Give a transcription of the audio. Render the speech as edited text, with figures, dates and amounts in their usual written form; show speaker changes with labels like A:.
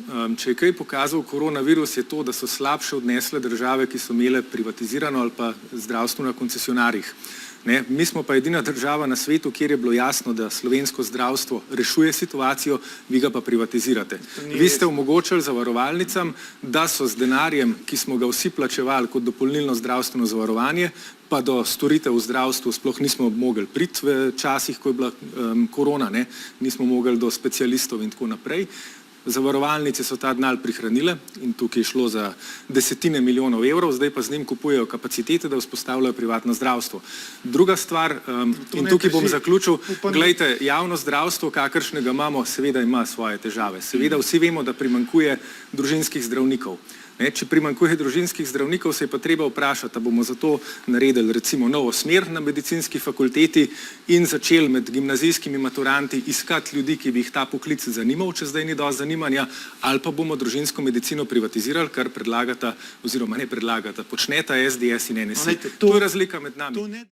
A: Če je kaj pokazal koronavirus, je to, da so slabše odnesle države, ki so imele privatizirano ali pa zdravstvo na koncesionarjih. Mi smo pa edina država na svetu, kjer je bilo jasno, da slovensko zdravstvo rešuje situacijo, vi ga pa privatizirate. Vi ste omogočili zavarovalnicam, da so z denarjem, ki smo ga vsi plačevali kot dopolnilno zdravstveno zavarovanje, pa do storitev v zdravstvu sploh nismo mogli priti v časih, ko je bila korona, nismo mogli do specialistov in tako naprej. Zavarovalnice so ta denar prihranile in tukaj je šlo za desetine milijonov evrov, zdaj pa z njim kupujejo kapacitete, da vzpostavljajo privatno zdravstvo. Druga stvar, in tukaj bom zaključil, glejte, javno zdravstvo, kakršnega imamo, seveda ima svoje težave. Seveda vsi vemo, da primanjkuje družinskih zdravnikov. Če primanjkuje družinskih zdravnikov, se je pa treba vprašati, da bomo zato naredili recimo novo smer na medicinski fakulteti in začeli med gimnazijskimi maturanti iskati ljudi, ki bi jih ta poklic zanimal, če zdaj ni dosti zanimanja, ali pa bomo družinsko medicino privatizirali, kar predlagata, oziroma ne predlagata, počneta SDS in NSI. To je razlika med nami.